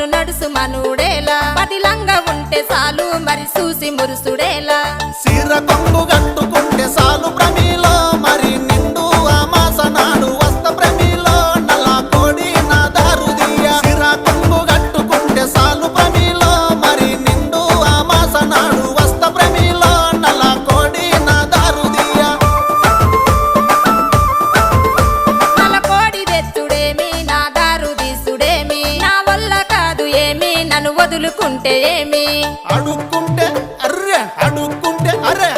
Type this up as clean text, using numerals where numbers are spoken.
పట్టుకొని నడుసు మనుడేలా పదిలంగా ఉంటే చాలు మరి చూసి మురుసుడేలా సీర కొంగు కట్టుకుంటే సాలు ప్రమిలో మరి నిండు అమాస నాడు వస్త ప్రమిలో నల్ల కోడి నా దారుదియ సీర కొంగు కట్టుకుంటే సాలు ప్రమిలో మరి నిండు అమాస నాడు వస్త ప్రమిలో నల్ల కోడి నా దారుదియ నల్ల కోడి తెచ్చుడేమి నా దారు తీసుడేమి నా వల్ల కాదు ఏమి నన్ను వదులుకుంటే ఏమి అడుక్కుంటే అర్రే